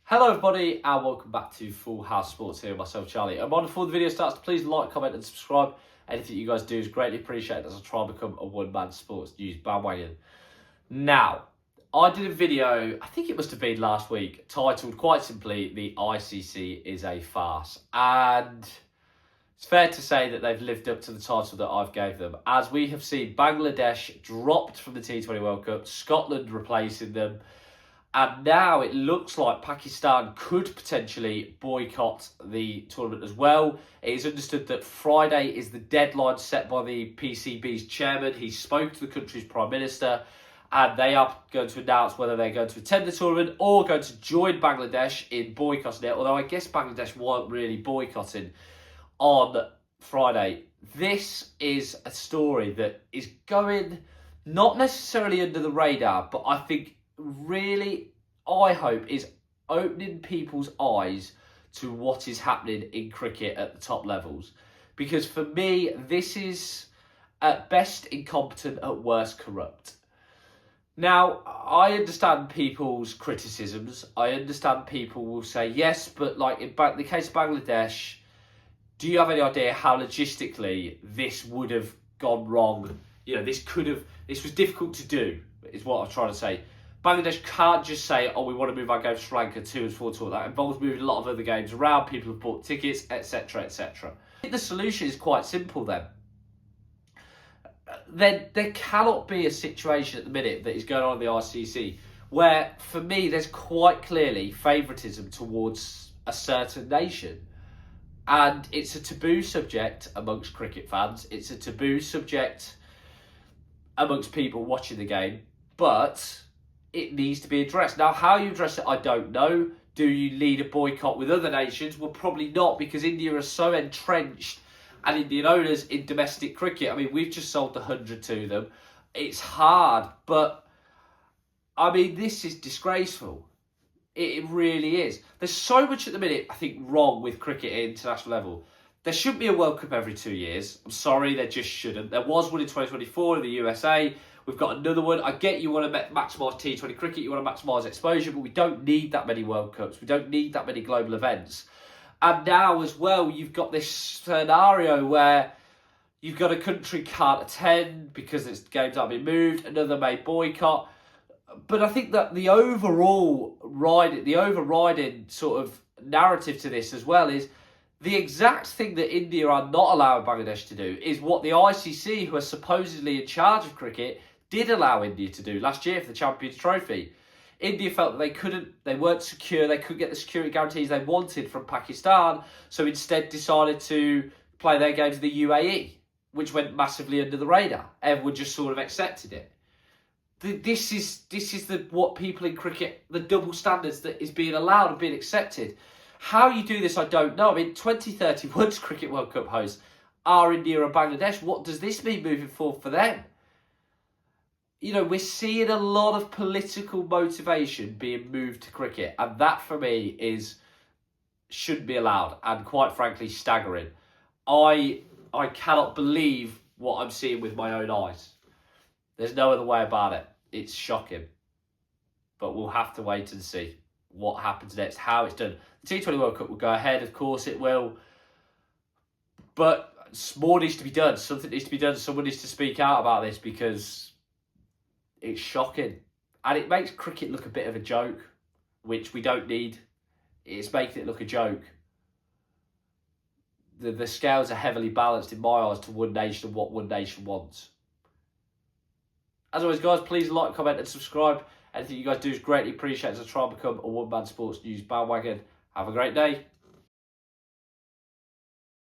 Hello everybody and welcome back to Full House Sports here with myself Charlie. And before the video starts, please like, comment and subscribe. Anything you guys do is greatly appreciated as I try and become a one-man sports news bandwagon. Now, I did a video, I think it must have been last week, titled quite simply, "The ICC is a farce." And it's fair to say that they've lived up to the title that I've gave them, as we have seen Bangladesh dropped from the T20 World Cup, Scotland replacing them, and now it looks like Pakistan could potentially boycott the tournament as well. It is understood that Friday is the deadline set by the PCB's chairman. He spoke to the country's Prime Minister, and they are going to announce whether they're going to attend the tournament or going to join Bangladesh in boycotting it, although I guess Bangladesh weren't really boycotting on Friday. This is a story that is going not necessarily under the radar, but I think really, I hope, is opening people's eyes to what is happening in cricket at the top levels. Because for me, this is at best incompetent, at worst corrupt. Now, I understand people's criticisms. I understand people will say, yes, but like in the case of Bangladesh, do you have any idea how logistically this would have gone wrong? You know, this was difficult to do, is what I'm trying to say. Bangladesh can't just say, oh, we want to move our game to Sri Lanka 2 and 4 tour. That involves moving a lot of other games around. People have bought tickets, etc., etc. I think the solution is quite simple then. There cannot be a situation at the minute that is going on in the ICC where, for me, there's quite clearly favouritism towards a certain nation. And it's a taboo subject amongst cricket fans. It's a taboo subject amongst people watching the game. But it needs to be addressed. Now, how you address it, I don't know. Do you lead a boycott with other nations? Well, probably not, because India is so entrenched, and Indian owners in domestic cricket. I mean, we've just sold 100 to them. It's hard, but I mean, this is disgraceful. It really is. There's so much at the minute, I think, wrong with cricket at international level. There shouldn't be a World Cup every 2 years. I'm sorry, there just shouldn't. There was one in 2024 in the USA. We've got another one. I get you want to maximise T20 cricket, you want to maximise exposure, but we don't need that many World Cups. We don't need that many global events. And now as well, you've got this scenario where you've got a country can't attend because its games aren't being moved, another may boycott. But I think that the overriding sort of narrative to this as well is the exact thing that India are not allowing Bangladesh to do is what the ICC, who are supposedly in charge of cricket, did allow India to do last year for the Champions Trophy. India felt that they weren't secure, they couldn't get the security guarantees they wanted from Pakistan, so instead decided to play their games in the UAE, which went massively under the radar. Everyone just sort of accepted it. This is what people in cricket, the double standards that is being allowed and being accepted. How you do this, I don't know. I mean, 2031's Cricket World Cup hosts are India and Bangladesh. What does this mean moving forward for them? You know, we're seeing a lot of political motivation being moved to cricket, and that for me shouldn't be allowed, and quite frankly, staggering. I cannot believe what I'm seeing with my own eyes. There's no other way about it. It's shocking. But we'll have to wait and see what happens next, how it's done. The T20 World Cup will go ahead, of course it will. But more needs to be done. Something needs to be done. Someone needs to speak out about this, because it's shocking. And it makes cricket look a bit of a joke, which we don't need. It's making it look a joke. The scales are heavily balanced in my eyes to one nation and what one nation wants. As always, guys, please like, comment and subscribe. Anything you guys do is greatly appreciated as I try and become a one-man sports news bandwagon. Have a great day.